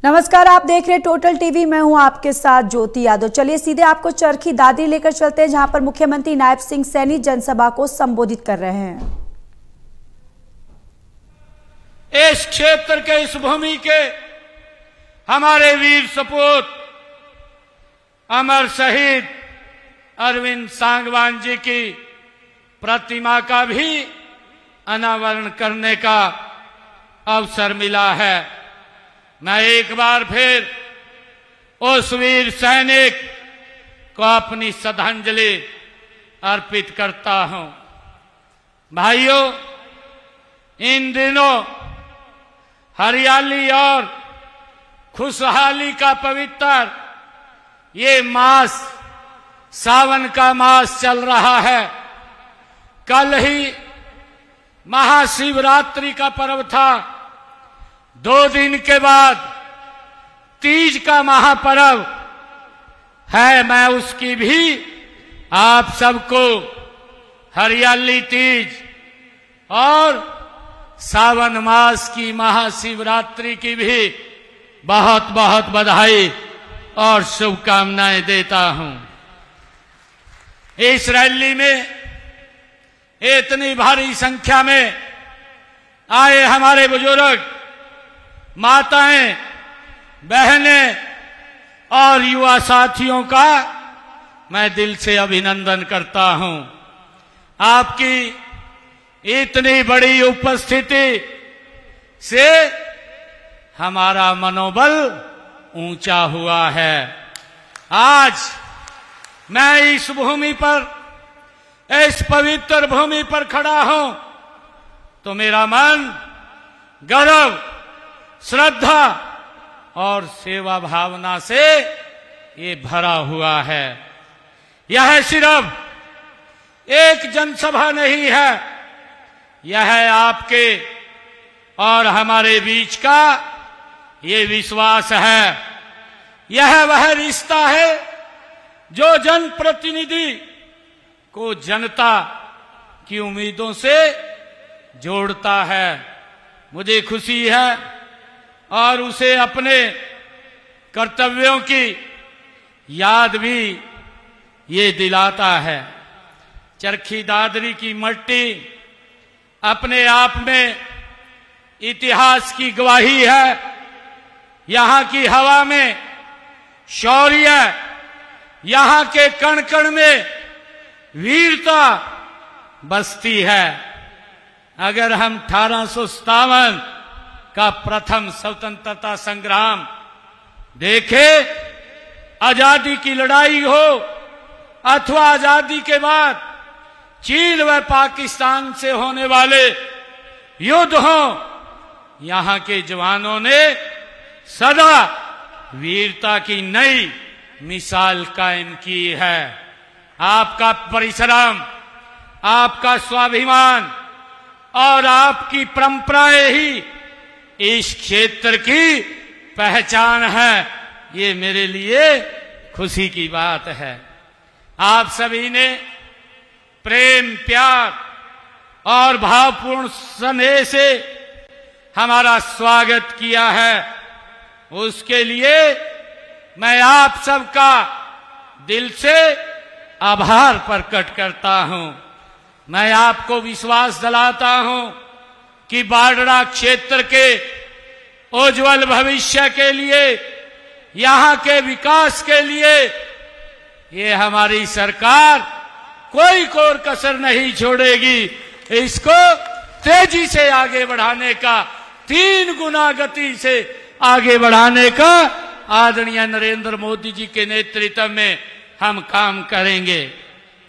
नमस्कार, आप देख रहे हैं टोटल टीवी। मैं हूं आपके साथ ज्योति यादव। चलिए सीधे आपको चरखी दादरी लेकर चलते हैं, जहां पर मुख्यमंत्री नायब सिंह सैनी जनसभा को संबोधित कर रहे हैं। इस क्षेत्र के, इस भूमि के हमारे वीर सपूत अमर शहीद अरविंद सांगवान जी की प्रतिमा का भी अनावरण करने का अवसर मिला है। मैं एक बार फिर उस वीर सैनिक को अपनी श्रद्धांजलि अर्पित करता हूं। भाइयों, इन दिनों हरियाली और खुशहाली का पवित्र ये मास, सावन का मास चल रहा है। कल ही महाशिवरात्रि का पर्व था। 2 दिन के बाद तीज का महापर्व है। मैं उसकी भी आप सबको हरियाली तीज और सावन मास की महाशिवरात्रि की भी बहुत बहुत बधाई और शुभकामनाएं देता हूं। इस रैली में इतनी भारी संख्या में आए हमारे बुजुर्ग, माताएं, बहनें और युवा साथियों का मैं दिल से अभिनंदन करता हूं। आपकी इतनी बड़ी उपस्थिति से हमारा मनोबल ऊंचा हुआ है। आज मैं इस भूमि पर, इस पवित्र भूमि पर खड़ा हूं तो मेरा मन गर्व, श्रद्धा और सेवा भावना से ये भरा हुआ है। यह सिर्फ एक जनसभा नहीं है, यह आपके और हमारे बीच का ये विश्वास है। यह वह रिश्ता है जो जनप्रतिनिधि को जनता की उम्मीदों से जोड़ता है। मुझे खुशी है और उसे अपने कर्तव्यों की याद भी ये दिलाता है। चरखी दादरी की मिट्टी अपने आप में इतिहास की गवाही है। यहां की हवा में शौर्य, यहां के कण कण में वीरता बसती है। अगर हम 1857 का प्रथम स्वतंत्रता संग्राम देखें, आजादी की लड़ाई हो अथवा आजादी के बाद चीन व पाकिस्तान से होने वाले युद्ध हो, यहां के जवानों ने सदा वीरता की नई मिसाल कायम की है। आपका परिश्रम, आपका स्वाभिमान और आपकी परंपराएं ही इस क्षेत्र की पहचान है। ये मेरे लिए खुशी की बात है। आप सभी ने प्रेम, प्यार और भावपूर्ण स्नेह से हमारा स्वागत किया है। उसके लिए मैं आप सबका दिल से आभार प्रकट करता हूं। मैं आपको विश्वास दिलाता हूं कि बाडरा क्षेत्र के उज्जवल भविष्य के लिए, यहां के विकास के लिए ये हमारी सरकार कोई कोर कसर नहीं छोड़ेगी। इसको तेजी से आगे बढ़ाने का, 3 गुना गति से आगे बढ़ाने का आदरणीय नरेंद्र मोदी जी के नेतृत्व में हम काम करेंगे।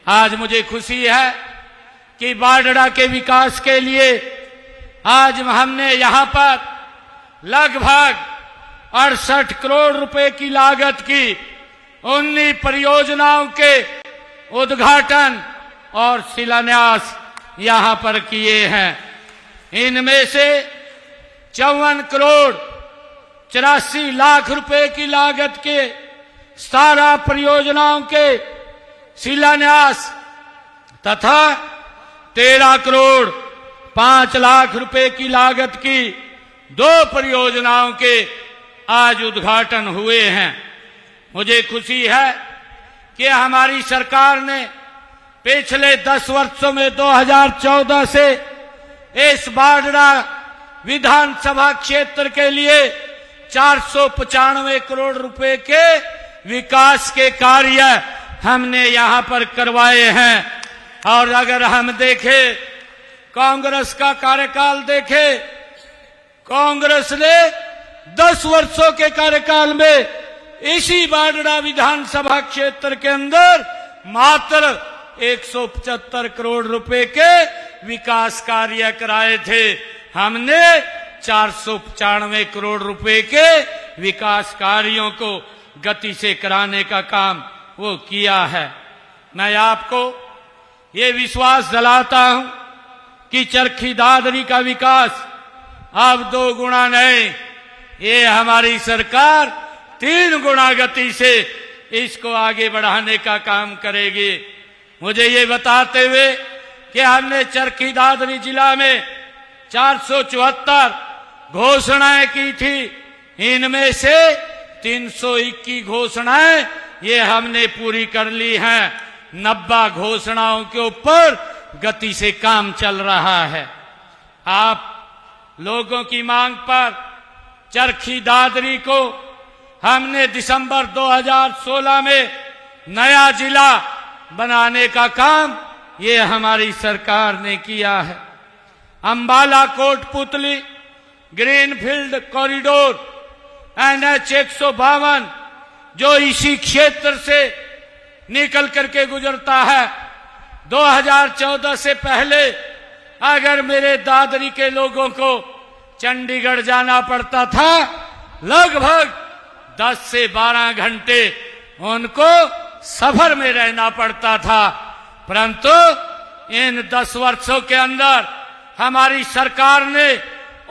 आज मुझे खुशी है कि बाडरा के विकास के लिए आज हमने यहां पर लगभग 68 करोड़ रुपए की लागत की 19 परियोजनाओं के उद्घाटन और शिलान्यास यहां पर किए हैं। इनमें से 54 करोड़ 84 लाख रुपए की लागत के 17 परियोजनाओं के शिलान्यास तथा 13 करोड़ 5 लाख रुपए की लागत की 2 परियोजनाओं के आज उद्घाटन हुए हैं। मुझे खुशी है कि हमारी सरकार ने पिछले 10 वर्षों में 2014 से इस बाडरा विधानसभा क्षेत्र के लिए 495 करोड़ रुपए के विकास के कार्य हमने यहां पर करवाए हैं। और अगर हम देखें, कांग्रेस का कार्यकाल देखें, कांग्रेस ने 10 वर्षों के कार्यकाल में इसी बाडरा विधानसभा क्षेत्र के अंदर मात्र 175 करोड़ रुपए के विकास कार्य कराए थे। हमने 495 करोड़ रुपए के विकास कार्यों को गति से कराने का काम वो किया है। मैं आपको ये विश्वास दिलाता हूं कि चरखी दादरी का विकास अब 2 गुना नहीं, ये हमारी सरकार 3 गुना गति से इसको आगे बढ़ाने का काम करेगी। मुझे ये बताते हुए कि हमने चरखी दादरी जिला में 474 घोषणाएं की थी, इनमें से 321 घोषणाएं ये हमने पूरी कर ली हैं। 90 घोषणाओं के ऊपर गति से काम चल रहा है। आप लोगों की मांग पर चरखी दादरी को हमने दिसंबर 2016 में नया जिला बनाने का काम ये हमारी सरकार ने किया है। Ambala Kotputli greenfield corridor NH 152 जो इसी क्षेत्र से निकल करके गुजरता है, 2014 से पहले अगर मेरे दादरी के लोगों को चंडीगढ़ जाना पड़ता था, लगभग 10 से 12 घंटे उनको सफर में रहना पड़ता था। परंतु इन 10 वर्षों के अंदर हमारी सरकार ने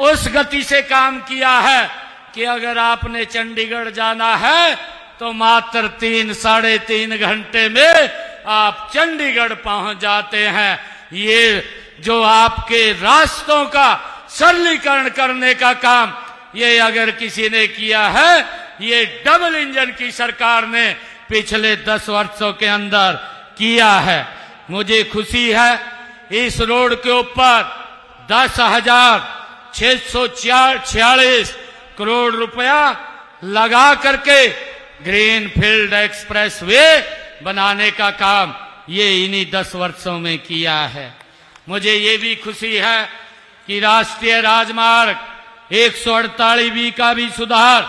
उस गति से काम किया है कि अगर आपने चंडीगढ़ जाना है तो मात्र 3-3.5 घंटे में आप चंडीगढ़ पहुंच जाते हैं। ये जो आपके रास्तों का सरलीकरण करने का काम ये अगर किसी ने किया है, ये डबल इंजन की सरकार ने पिछले 10 वर्षों के अंदर किया है। मुझे खुशी है इस रोड के ऊपर 10,646 करोड़ रुपया लगा करके ग्रीनफील्ड एक्सप्रेस वे बनाने का काम ये इन्हीं 10 वर्षों में किया है। मुझे ये भी खुशी है कि राष्ट्रीय राजमार्ग 148B का भी सुधार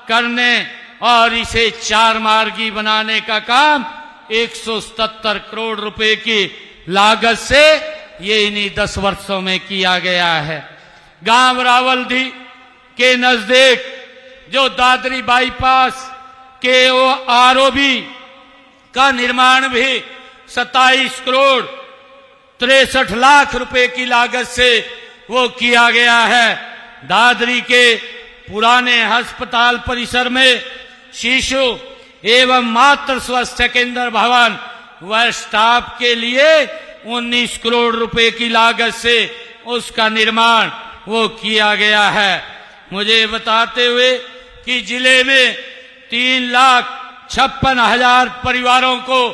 करने और इसे 4 मार्गी बनाने का काम 177 करोड़ रुपए की लागत से ये इन्हीं 10 वर्षों में किया गया है। गांव रावलदी के नजदीक जो दादरी बाईपास के ROB का निर्माण भी 27 करोड़ 63 लाख रुपए की लागत से वो किया गया है। दादरी के पुराने अस्पताल परिसर में शिशु एवं मातृ स्वास्थ्य केंद्र भवन व स्टाफ के लिए 19 करोड़ रुपए की लागत से उसका निर्माण वो किया गया है। मुझे बताते हुए कि जिले में 3,56,000 परिवारों को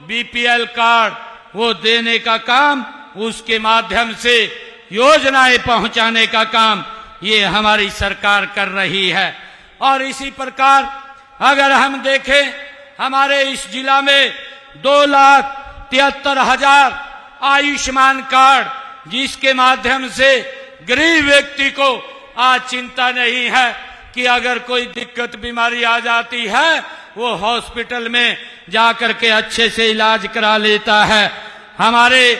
BPL कार्ड वो देने का काम, उसके माध्यम से योजनाएं पहुंचाने का काम ये हमारी सरकार कर रही है। और इसी प्रकार अगर हम देखें, हमारे इस जिला में 2,73,000 आयुष्मान कार्ड, जिसके माध्यम से गरीब व्यक्ति को आज चिंता नहीं है कि अगर कोई दिक्कत बीमारी आ जाती है वो हॉस्पिटल में जाकर के अच्छे से इलाज करा लेता है। हमारे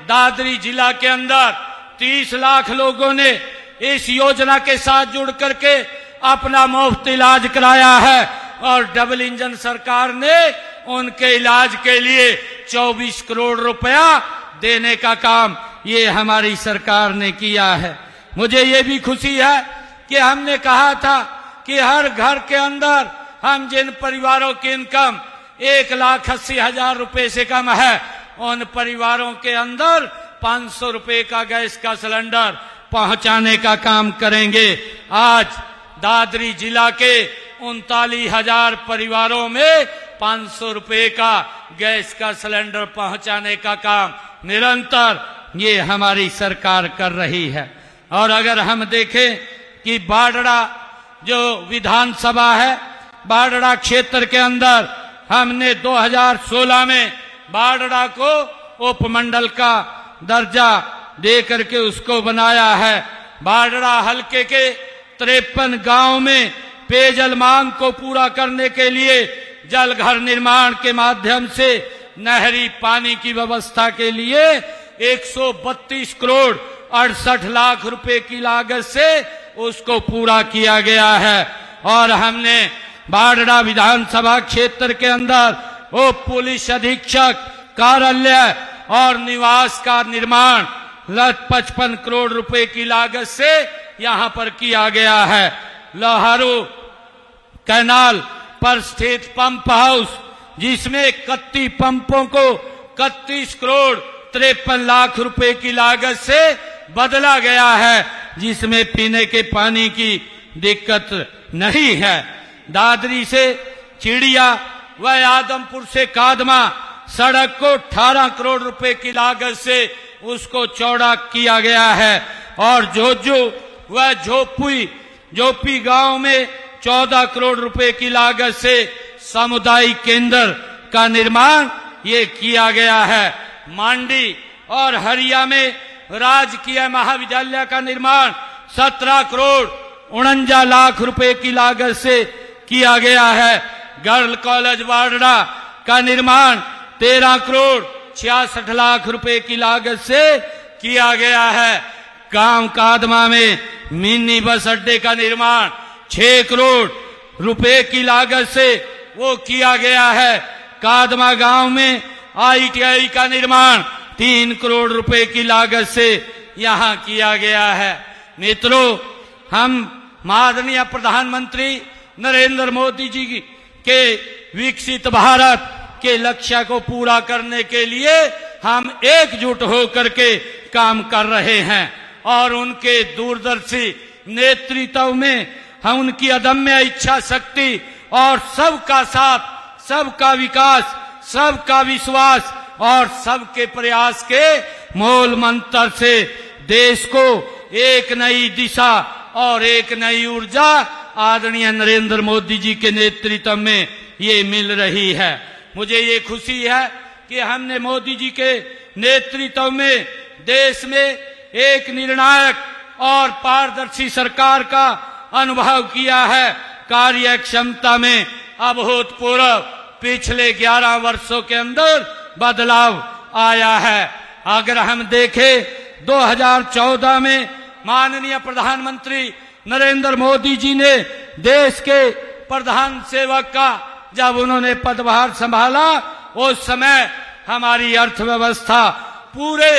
दादरी जिला के अंदर 30 लाख लोगों ने इस योजना के साथ जुड़ करके अपना मुफ्त इलाज कराया है और डबल इंजन सरकार ने उनके इलाज के लिए 24 करोड़ रुपया देने का काम ये हमारी सरकार ने किया है। मुझे ये भी खुशी है कि हमने कहा था कि हर घर के अंदर हम जिन परिवारों की इनकम 1,80,000 रुपए से कम है, उन परिवारों के अंदर 500 रुपए का गैस का सिलेंडर पहुंचाने का काम करेंगे। आज दादरी जिला के 39,000 परिवारों में 500 रुपए का गैस का सिलेंडर पहुंचाने का काम निरंतर ये हमारी सरकार कर रही है। और अगर हम देखें कि बाडड़ा जो विधानसभा है, बाडड़ा क्षेत्र के अंदर हमने 2016 में बाडड़ा को उपमंडल का दर्जा दे करके उसको बनाया है। बाडड़ा हलके के 53 गांव में पेयजल मांग को पूरा करने के लिए जल घर निर्माण के माध्यम से नहरी पानी की व्यवस्था के लिए 132 करोड़ 68 लाख रुपए की लागत से उसको पूरा किया गया है। और हमने बाडड़ा विधानसभा क्षेत्र के अंदर वो पुलिस अधीक्षक कार्यालय और निवास का निर्माण 55 करोड़ रुपए की लागत से यहां पर किया गया है। लोहारू कैनाल पर स्थित पंप हाउस जिसमें 31 पंपों को 31 करोड़ 53 लाख रुपए की लागत से बदला गया है, जिसमें पीने के पानी की दिक्कत नहीं है। दादरी से चिड़िया व आदमपुर से कादमा सड़क को 18 करोड़ रुपए की लागत से उसको चौड़ा किया गया है। और जोजू व जोपी गांव में 14 करोड़ रुपए की लागत से सामुदायिक केंद्र का निर्माण ये किया गया है। मांडी और हरिया में राजकीय महाविद्यालय का निर्माण 17 करोड़ 49 लाख रुपए की लागत से किया गया है। गर्ल कॉलेज बाडड़ा का निर्माण 13 करोड़ 66 लाख रुपए की लागत से किया गया है। गांव कादमा में मिनी बस अड्डे का निर्माण 6 करोड़ रुपए की लागत से वो किया गया है। कादमा गांव में ITI का निर्माण 3 करोड़ रुपए की लागत से यहां किया गया है। मित्रों, हम माननीय प्रधानमंत्री नरेंद्र मोदी जी के विकसित भारत के लक्ष्य को पूरा करने के लिए हम एकजुट होकर के काम कर रहे हैं। और उनके दूरदर्शी नेतृत्व में हम उनकी अदम्य इच्छा शक्ति और सबका साथ, सबका विकास, सबका विश्वास और सबके प्रयास के मूल मंत्र से देश को एक नई दिशा और एक नई ऊर्जा आदरणीय नरेंद्र मोदी जी के नेतृत्व में ये मिल रही है। मुझे ये खुशी है कि हमने मोदी जी के नेतृत्व में देश में एक निर्णायक और पारदर्शी सरकार का अनुभव किया है। कार्य क्षमता में अभूतपूर्व पिछले 11 वर्षों के अंदर बदलाव आया है। अगर हम देखें 2014 में माननीय प्रधानमंत्री नरेंद्र मोदी जी ने देश के प्रधान सेवक का जब उन्होंने पदभार संभाला, उस समय हमारी अर्थव्यवस्था पूरे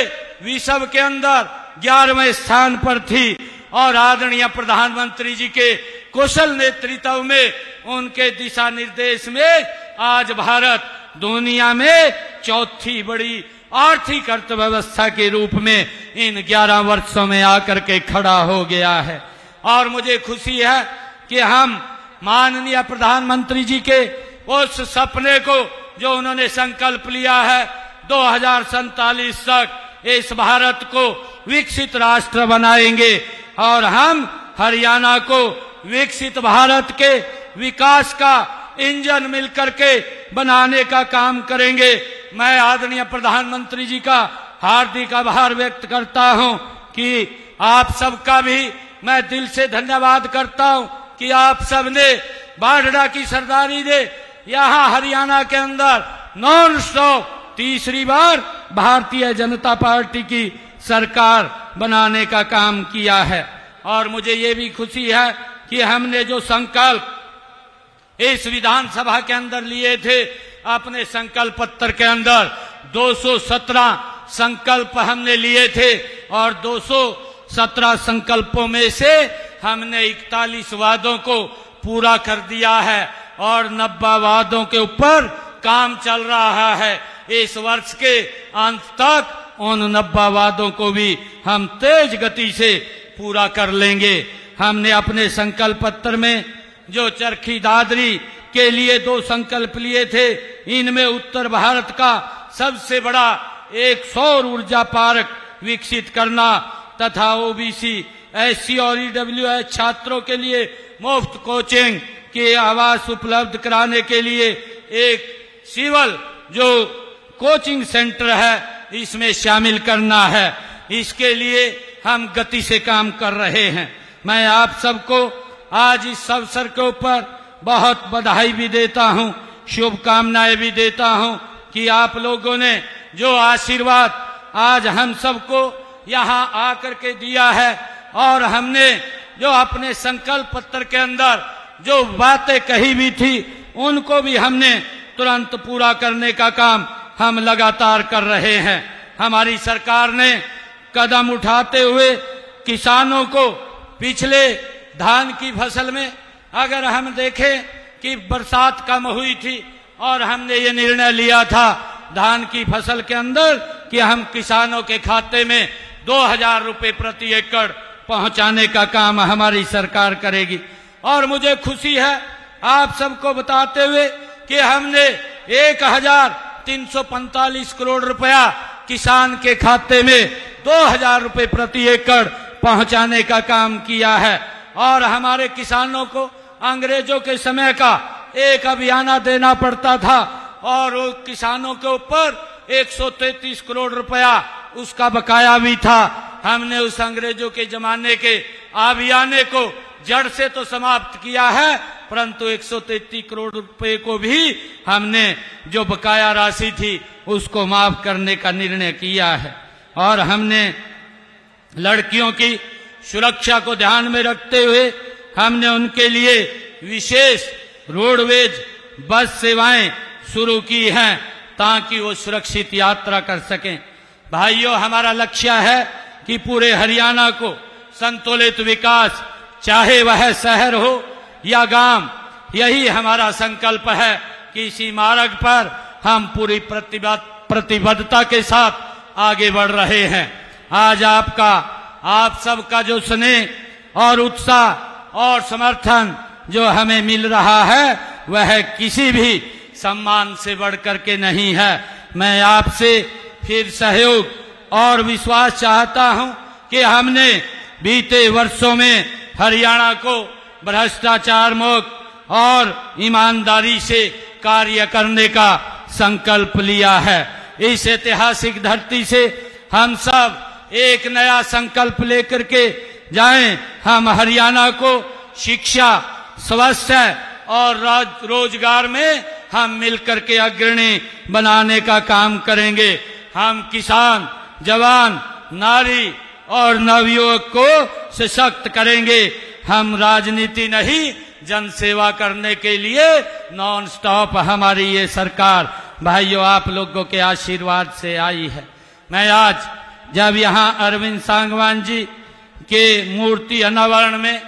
विश्व के अंदर 11वें स्थान पर थी। और आदरणीय प्रधानमंत्री जी के कुशल नेतृत्व में, उनके दिशा निर्देश में आज भारत दुनिया में चौथी बड़ी आर्थिक अर्थव्यवस्था के रूप में इन 11 वर्षों में आकर के खड़ा हो गया है। और मुझे खुशी है कि हम माननीय प्रधानमंत्री जी के उस सपने को जो उन्होंने संकल्प लिया है 2047 तक इस भारत को विकसित राष्ट्र बनाएंगे और हम हरियाणा को विकसित भारत के विकास का इंजन मिलकर के बनाने का काम करेंगे। मैं आदरणीय प्रधानमंत्री जी का हार्दिक आभार व्यक्त करता हूं कि आप सबका भी मैं दिल से धन्यवाद करता हूं कि आप सबने बाडड़ा की सरदारी ने यहां हरियाणा के अंदर नॉन स्टॉप तीसरी बार भारतीय जनता पार्टी की सरकार बनाने का काम किया है। और मुझे ये भी खुशी है कि हमने जो संकल्प इस विधानसभा के अंदर लिए थे, अपने संकल्प पत्र के अंदर 217 संकल्प हमने लिए थे और 217 संकल्पों में से हमने 41 वादों को पूरा कर दिया है और 90 वादों के ऊपर काम चल रहा है। इस वर्ष के अंत तक उन 90 वादों को भी हम तेज गति से पूरा कर लेंगे। हमने अपने संकल्प पत्र में जो चरखी दादरी के लिए 2 संकल्प लिए थे, इनमें उत्तर भारत का सबसे बड़ा एक सौर ऊर्जा पार्क विकसित करना तथा ओबीसी, एससी और ईडब्ल्यूएस छात्रों के लिए मुफ्त कोचिंग के आवास उपलब्ध कराने के लिए एक सिविल जो कोचिंग सेंटर है इसमें शामिल करना है। इसके लिए हम गति से काम कर रहे हैं। मैं आप सबको आज इस अवसर के ऊपर बहुत बधाई भी देता हूं, शुभकामनाएं भी देता हूं कि आप लोगों ने जो आशीर्वाद आज हम सबको यहां आकर के दिया है और हमने जो अपने संकल्प पत्र के अंदर जो बातें कही भी थी उनको भी हमने तुरंत पूरा करने का काम हम लगातार कर रहे हैं। हमारी सरकार ने कदम उठाते हुए किसानों को पिछले धान की फसल में अगर हम देखें कि बरसात कम हुई थी और हमने ये निर्णय लिया था धान की फसल के अंदर कि हम किसानों के खाते में 2000 रुपए प्रति एकड़ पहुंचाने का काम हमारी सरकार करेगी। और मुझे खुशी है आप सबको बताते हुए कि हमने 1345 करोड़ रुपया किसान के खाते में 2000 रुपए प्रति एकड़ पहुंचाने का काम किया है। और हमारे किसानों को अंग्रेजों के समय का एक अभियाना देना पड़ता था और वो किसानों के ऊपर 133 करोड़ रुपया उसका बकाया भी था। हमने उस अंग्रेजों के जमाने के अभियाने को जड़ से तो समाप्त किया है, परंतु 133 करोड़ रुपए को भी हमने जो बकाया राशि थी उसको माफ करने का निर्णय किया है। और हमने लड़कियों की सुरक्षा को ध्यान में रखते हुए हमने उनके लिए विशेष रोडवेज बस सेवाएं शुरू की हैं ताकि वो सुरक्षित यात्रा कर सकें। भाइयों, हमारा लक्ष्य है कि पूरे हरियाणा को संतुलित विकास, चाहे वह शहर हो या गांव, यही हमारा संकल्प है कि इसी मार्ग पर हम पूरी प्रतिबद्धता के साथ आगे बढ़ रहे हैं। आज आप सबका जो स्नेह और उत्साह और समर्थन जो हमें मिल रहा है वह किसी भी सम्मान से बढ़कर के नहीं है। मैं आपसे फिर सहयोग और विश्वास चाहता हूं कि हमने बीते वर्षों में हरियाणा को भ्रष्टाचार मुक्त और ईमानदारी से कार्य करने का संकल्प लिया है। इस ऐतिहासिक धरती से हम सब एक नया संकल्प लेकर के जाएं। हम हरियाणा को शिक्षा, स्वास्थ्य और रोजगार में हम मिलकर के अग्रणी बनाने का काम करेंगे। हम किसान, जवान, नारी और नवयुवक को सशक्त करेंगे। हम राजनीति नहीं, जन सेवा करने के लिए नॉन स्टॉप हमारी ये सरकार भाइयों आप लोगों के आशीर्वाद से आई है। मैं आज जब यहाँ अरविंद सांगवान जी के मूर्ति अनावरण में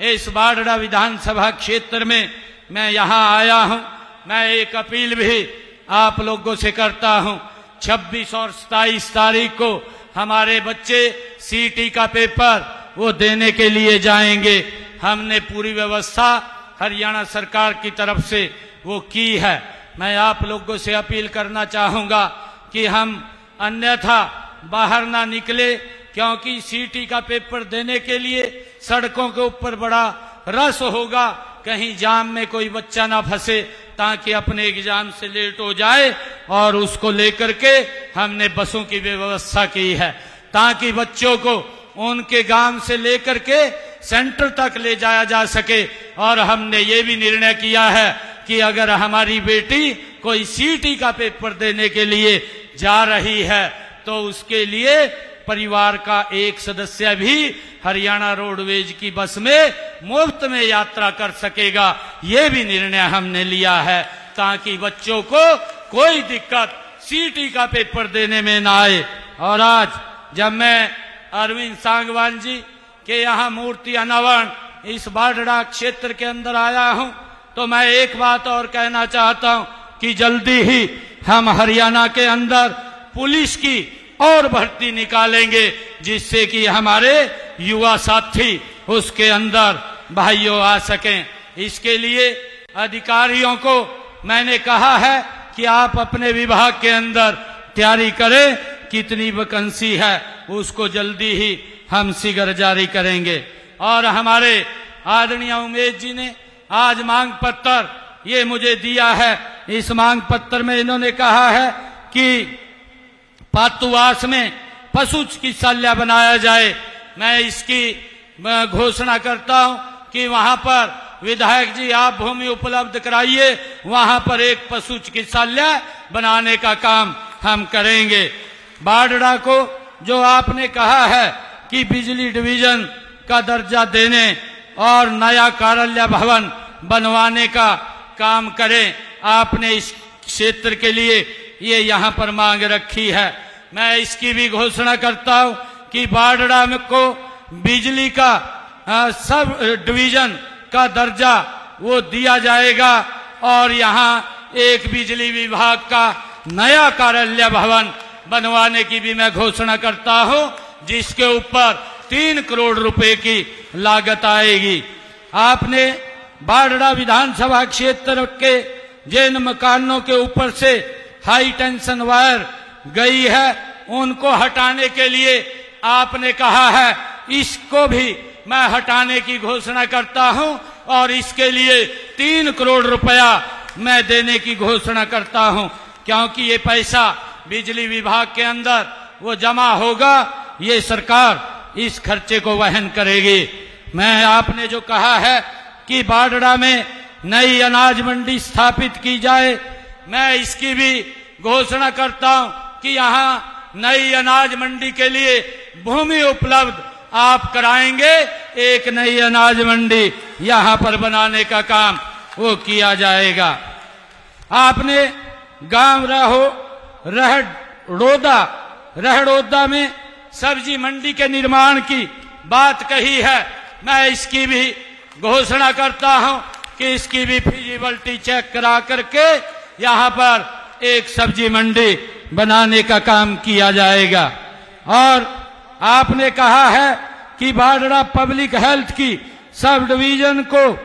इस बाढ़ड़ा विधानसभा क्षेत्र में मैं यहाँ आया हूँ, मैं एक अपील भी आप लोगों से करता हूँ। 26 और 27 तारीख को हमारे बच्चे सीटी का पेपर वो देने के लिए जाएंगे। हमने पूरी व्यवस्था हरियाणा सरकार की तरफ से वो की है। मैं आप लोगों से अपील करना चाहूंगा कि हम अन्यथा बाहर ना निकले, क्योंकि सीटी का पेपर देने के लिए सड़कों के ऊपर बड़ा रश होगा। कहीं जाम में कोई बच्चा ना फंसे ताकि अपने एग्जाम से लेट हो जाए, और उसको लेकर के हमने बसों की व्यवस्था की है ताकि बच्चों को उनके गांव से लेकर के सेंटर तक ले जाया जा सके। और हमने ये भी निर्णय किया है कि अगर हमारी बेटी कोई सीटी का पेपर देने के लिए जा रही है तो उसके लिए परिवार का एक सदस्य भी हरियाणा रोडवेज की बस में मुफ्त में यात्रा कर सकेगा। ये भी निर्णय हमने लिया है ताकि बच्चों को कोई दिक्कत सीटी का पेपर देने में ना आए। और आज जब मैं अरविंद सांगवान जी के यहाँ मूर्ति अनावरण इस बाढ़ड़ा क्षेत्र के अंदर आया हूँ, तो मैं एक बात और कहना चाहता हूँ कि जल्दी ही हम हरियाणा के अंदर पुलिस की और भर्ती निकालेंगे, जिससे कि हमारे युवा साथी उसके अंदर भाइयों आ सकें। इसके लिए अधिकारियों को मैंने कहा है कि आप अपने विभाग के अंदर तैयारी करें, कितनी वैकेंसी है उसको जल्दी ही हम शीघ्र जारी करेंगे। और हमारे आदरणीय उमेश जी ने आज मांग पत्र ये मुझे दिया है। इस मांग पत्र में इन्होंने कहा है कि पातुवास में पशु चिकित्सालय बनाया जाए। मैं इसकी घोषणा करता हूं कि वहां पर विधायक जी आप भूमि उपलब्ध कराइए, वहां पर एक पशु चिकित्सालय बनाने का काम हम करेंगे। बाडड़ा को जो आपने कहा है कि बिजली डिवीजन का दर्जा देने और नया कार्यालय भवन बनवाने का काम करें, आपने इस क्षेत्र के लिए ये यहाँ पर मांग रखी है। मैं इसकी भी घोषणा करता हूँ कि बाडड़ा में को बिजली का सब डिवीजन का दर्जा वो दिया जाएगा और यहाँ एक बिजली विभाग का नया कार्यालय भवन बनवाने की भी मैं घोषणा करता हूँ, जिसके ऊपर 3 करोड़ रुपए की लागत आएगी। आपने बाडड़ा विधानसभा क्षेत्र के जिन मकानों के ऊपर से हाई टेंशन वायर गई है उनको हटाने के लिए आपने कहा है, इसको भी मैं हटाने की घोषणा करता हूं और इसके लिए 3 करोड़ रुपया मैं देने की घोषणा करता हूं, क्योंकि ये पैसा बिजली विभाग के अंदर वो जमा होगा, ये सरकार इस खर्चे को वहन करेगी। मैं आपने जो कहा है कि बाडड़ा में नई अनाज मंडी स्थापित की जाए, मैं इसकी भी घोषणा करता हूं कि यहाँ नई अनाज मंडी के लिए भूमि उपलब्ध आप कराएंगे। एक नई अनाज मंडी यहाँ पर बनाने का काम वो किया जाएगा। आपने गांव रहड़ोदा में सब्जी मंडी के निर्माण की बात कही है। मैं इसकी भी घोषणा करता हूं कि इसकी भी फिजिबिलिटी चेक करा करके यहाँ पर एक सब्जी मंडी बनाने का काम किया जाएगा। और आपने कहा है कि बाडड़ा पब्लिक हेल्थ की सब डिवीजन को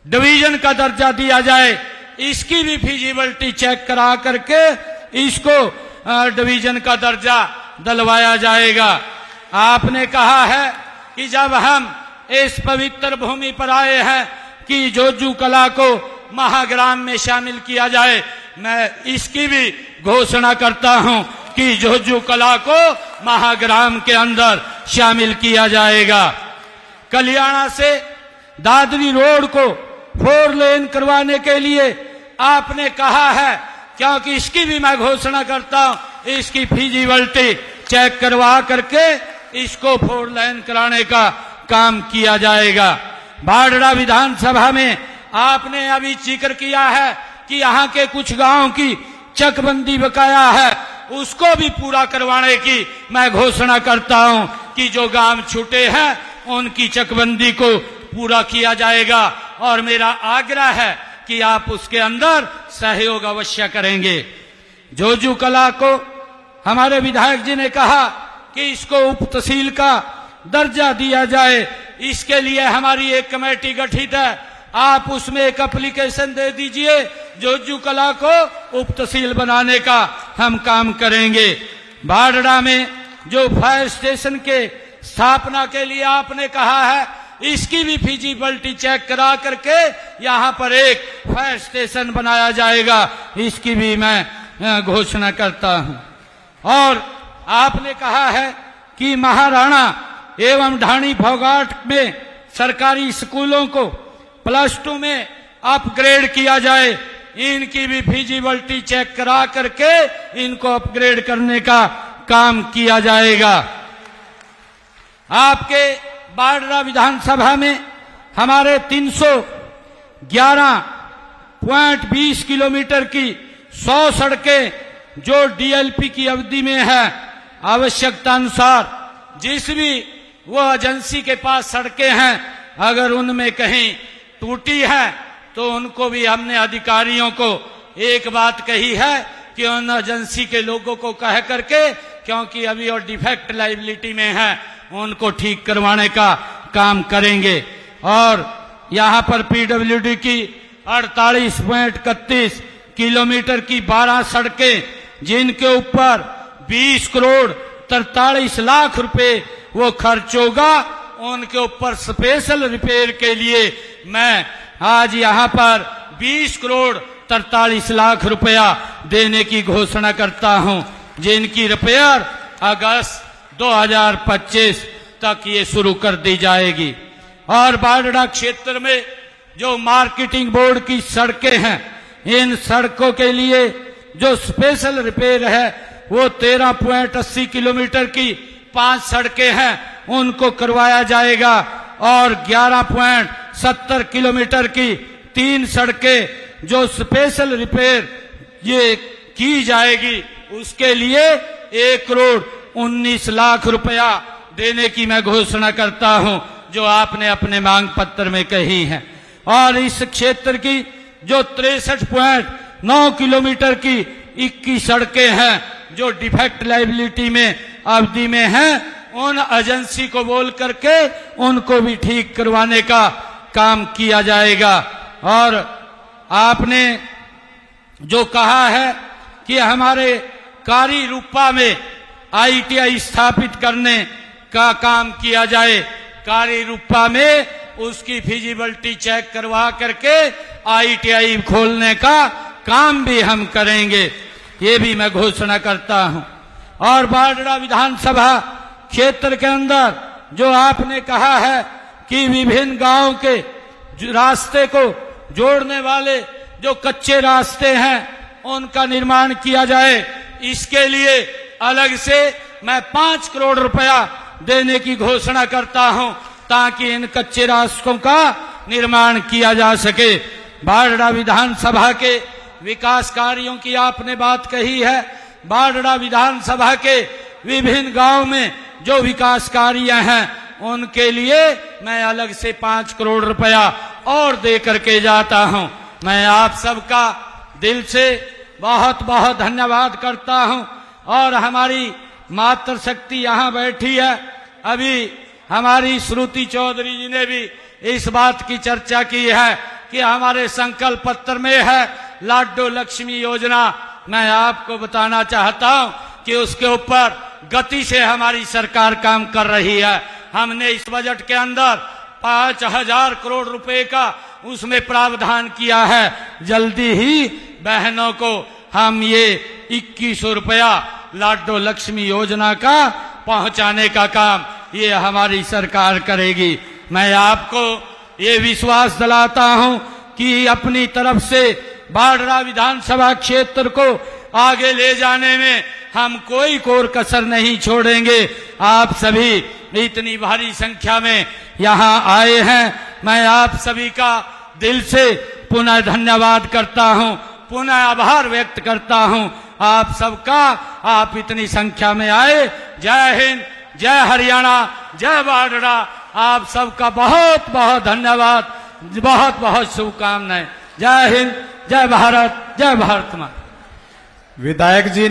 डिवीजन का दर्जा दिया जाए, इसकी भी फिजिबिलिटी चेक करा करके इसको डिवीजन का दर्जा दिलवाया जाएगा। आपने कहा है कि जब हम इस पवित्र भूमि पर आए हैं कि जोजू कला को महाग्राम में शामिल किया जाए, मैं इसकी भी घोषणा करता हूं कि जोजू कला को महाग्राम के अंदर शामिल किया जाएगा। कल्याणा से दादरी रोड को 4 लेन करवाने के लिए आपने कहा है, क्योंकि इसकी भी मैं घोषणा करता हूं, इसकी फिजिबिलिटी चेक करवा करके इसको 4 लेन कराने का काम किया जाएगा। बाडड़ा विधानसभा में आपने अभी जिक्र किया है कि यहाँ के कुछ गांव की चकबंदी बकाया है, उसको भी पूरा करवाने की मैं घोषणा करता हूं कि जो गांव छूटे हैं उनकी चकबंदी को पूरा किया जाएगा। और मेरा आग्रह है कि आप उसके अंदर सहयोग अवश्य करेंगे। जोजू कला को हमारे विधायक जी ने कहा कि इसको उप तहसील का दर्जा दिया जाए, इसके लिए हमारी एक कमेटी गठित है, आप उसमें एक एप्लीकेशन दे दीजिए, जोजू कला को उप तहसील बनाने का हम काम करेंगे। बाडड़ा में जो फायर स्टेशन के स्थापना के लिए आपने कहा है, इसकी भी फिजिबिलिटी चेक करा करके यहाँ पर एक फायर स्टेशन बनाया जाएगा, इसकी भी मैं घोषणा करता हूँ। और आपने कहा है कि महाराणा एवं ढाणी फोगाट में सरकारी स्कूलों को +2 में अपग्रेड किया जाए, इनकी भी फिजिबिलिटी चेक करा करके इनको अपग्रेड करने का काम किया जाएगा। आपके बाडड़ा विधानसभा में हमारे 311.20 किलोमीटर की 100 सड़कें जो डीएलपी की अवधि में है, आवश्यकता अनुसार जिस भी वो एजेंसी के पास सड़कें हैं, अगर उनमें कहीं टूटी है तो उनको भी हमने अधिकारियों को एक बात कही है कि उन एजेंसी के लोगों को कह करके, क्योंकि अभी और डिफेक्ट लाइबिलिटी में है, उनको ठीक करवाने का काम करेंगे। और यहाँ पर पीडब्ल्यूडी की 48.31 किलोमीटर की 12 सड़कें, जिनके ऊपर 20 करोड़ 43 लाख रुपए वो खर्च होगा, उनके ऊपर स्पेशल रिपेयर के लिए मैं आज यहाँ पर 20 करोड़ 43 लाख रुपया देने की घोषणा करता हूं, जिनकी रिपेयर अगस्त 2025 तक ये शुरू कर दी जाएगी। और बाडड़ा क्षेत्र में जो मार्केटिंग बोर्ड की सड़कें हैं, इन सड़कों के लिए जो स्पेशल रिपेयर है वो 13.80 किलोमीटर की 5 सड़कें हैं, उनको करवाया जाएगा। और 11.70 किलोमीटर की 3 सड़कें जो स्पेशल रिपेयर ये की जाएगी, उसके लिए 1 करोड़ 19 लाख रुपया देने की मैं घोषणा करता हूं, जो आपने अपने मांग पत्र में कही है। और इस क्षेत्र की जो 63.9 किलोमीटर की 21 सड़कें हैं जो डिफेक्ट लाइबिलिटी में अवधि में हैं, उन एजेंसी को बोल करके उनको भी ठीक करवाने का काम किया जाएगा। और आपने जो कहा है कि हमारे कारी रूपा में ITI स्थापित करने का काम किया जाए, कारी रूपा में उसकी फिजिबिलिटी चेक करवा करके ITI खोलने का काम भी हम करेंगे, ये भी मैं घोषणा करता हूं। और बाडड़ा विधानसभा क्षेत्र के अंदर जो आपने कहा है कि विभिन्न गांव के रास्ते को जोड़ने वाले जो कच्चे रास्ते हैं उनका निर्माण किया जाए, इसके लिए अलग से मैं 5 करोड़ रुपया देने की घोषणा करता हूं, ताकि इन कच्चे रास्तों का निर्माण किया जा सके। बाडड़ा विधानसभा के विकास कार्यों की आपने बात कही है। बाडड़ा विधानसभा के विभिन्न गांव में जो विकास कार्य हैं उनके लिए मैं अलग से 5 करोड़ रुपया और दे करके जाता हूं। मैं आप सबका दिल से बहुत बहुत धन्यवाद करता हूं। और हमारी मातृशक्ति यहाँ बैठी है, अभी हमारी श्रुति चौधरी जी ने भी इस बात की चर्चा की है कि हमारे संकल्प पत्र में है लाडो लक्ष्मी योजना। मैं आपको बताना चाहता हूं कि उसके ऊपर गति से हमारी सरकार काम कर रही है। हमने इस बजट के अंदर 5000 करोड़ रुपए का उसमें प्रावधान किया है। जल्दी ही बहनों को हम ये 2100 रुपया लाडो लक्ष्मी योजना का पहुंचाने का काम ये हमारी सरकार करेगी। मैं आपको ये विश्वास दिलाता हूं कि अपनी तरफ से बाडड़ा विधानसभा क्षेत्र को आगे ले जाने में हम कोई कोर कसर नहीं छोड़ेंगे। आप सभी इतनी भारी संख्या में यहाँ आए हैं, मैं आप सभी का दिल से पुनः धन्यवाद करता हूँ, पुनः आभार व्यक्त करता हूँ आप सबका। आप इतनी संख्या में आए। जय हिंद, जय हरियाणा, जय बाडड़ा। आप सबका बहुत बहुत धन्यवाद, बहुत बहुत शुभकामनाएं। जय हिंद, जय भारत, जय भारत मां। विधायक जी